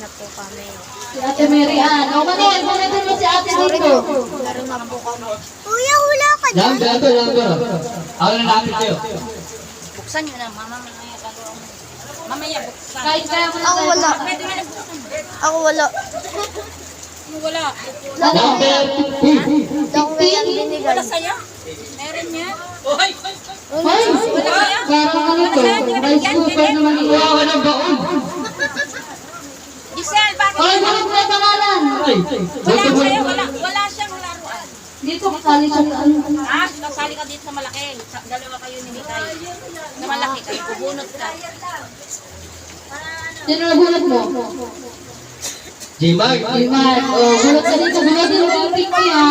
na po kami. Si Ate Mary Ann. O, Manel, kumitin mo si Ate dito. Laro na po kami. Kuya, hula ka dyan. Number. Ako na lapit kayo. Buksan nyo na, mama. Mamaya buksan. Kahit kaya mo na Ako wala. Pwede mo na buksan. Ako wala. Wala. Number 2. Dako nga yan binigay. Wala sa'yo? Meron niya? Ay! Parang ano to? Rice cooker naman ito. Kuha ng baon. Giselle, bakit? Ay, bakit may pangalan? Ay, Wala sa'yo, wala siyang laruan. Dito, kasali siya sa ano. Ah, kasali ka dito sa malaki. Dalawa kayo ni Mikay. Na malaki kayo, bubunot ka. Sino na bunot mo? J-Mag. Imar. O, bunot ka dito. Bunot din ang pink niya.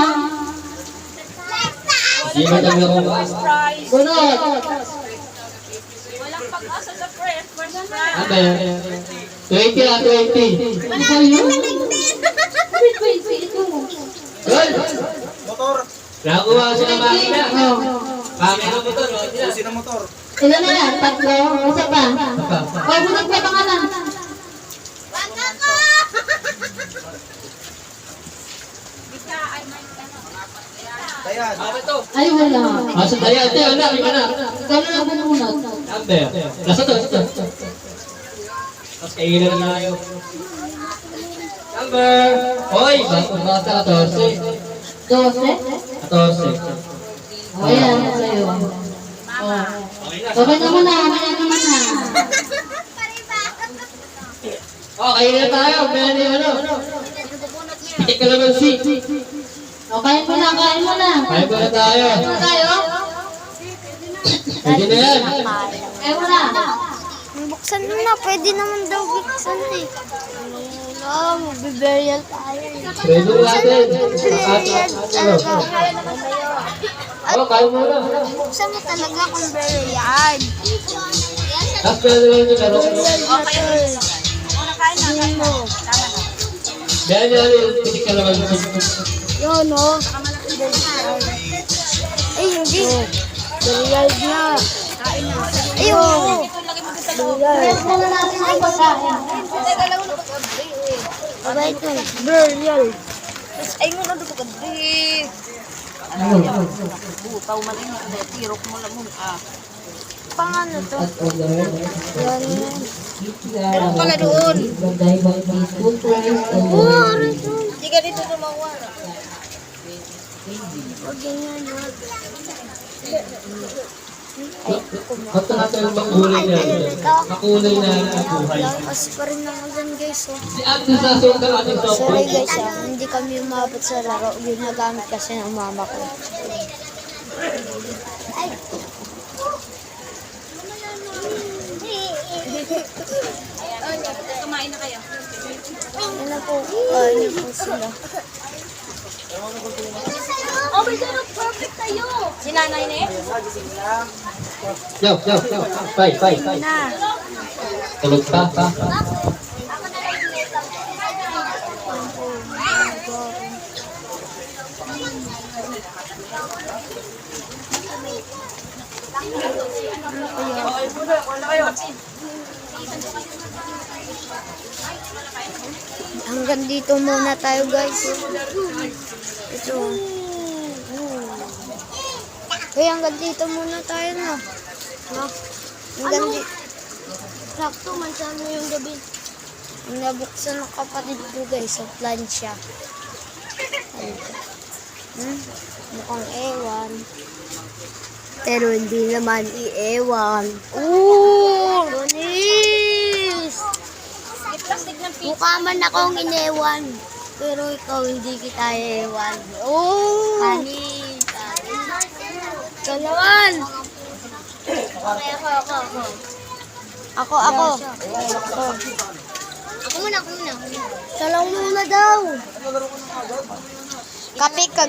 J-Mag ang laro. Prize. Bunot. Walang pag-asa sa first prize. Number 20 lang, 20. Ikaw yun? Wait, ito. Good. Motor. Nakuha siya ng makina. Oh. Makina mo to, no? Susi ng motor. Ilan na yan? Tatlo? Isa pa? O, bunot ka pangalan. Dayan. Ay, wala. Asa tayo, ate, anak, yung anak. Ikaw na lang bunot. Number. Nasa to. Tapos kailan na tayo. Number. Hoy, basta 14. 12? 14. O, yan. Sa'yo. O. Babay na muna. Mamaya na muna. Oh, kailan na tayo. Kaya na yung ano. Pitik ka naman si. O, kain mo na. Kaya mo na tayo. Kain mo tayo? Pwede na yan. Kain mo na. Buksan mo na. Pwede naman daw buksan eh. Wala, magbiburial tayo eh. Pwede natin. Burial talaga. Oh, kaya mo na. Buksan mo talaga kung burial. Tapos pwede lang yung laro. Okay. Una kain na, kain na. Tama na. Kaya niya yung pitik ka naman si. Yun o. Ay, hindi. Burial na. Ayun. Rest muna natin ang pagkain. Abay ito. Burial. Ay, mo na doon ka di. Butaw man yun. Tirok mo lang mo. Pangano to? Yan yan. Meron pala doon. Oo, rito. Hindi ka dito tumawa. Huwag ganyan. Huwag. Ba't natin yung makulay na? Makulay na buhay. Lakas pa rin naman dyan guys. Oh. Si Ate sa suka ating Sorry software. guys hindi kami umabot sa laro. Yun nagamit kasi ng mama ko. Ay. Kumain na kayo. Yan na po. Yan po sila. Oh my God, perfect tayo. Si nanay na eh? Yo. Bye. Na. Tulog pa. Hanggang dito muna tayo guys. Ito. Uy, hanggang dito muna tayo na. No? Hanggang dito. Sakto, mansano yung gabi. Nabuksan ng kapatid ko guys sa plancha. Mukhang ewan. Pero hindi naman i-ewan. Ooh! Gunis! Plastic ng pizza. Mukha man akong inewan. Pero ikaw hindi kita ewan. Oh! Kanin! Ikaw naman! Ako. Ako muna. Salang muna daw. Kape ka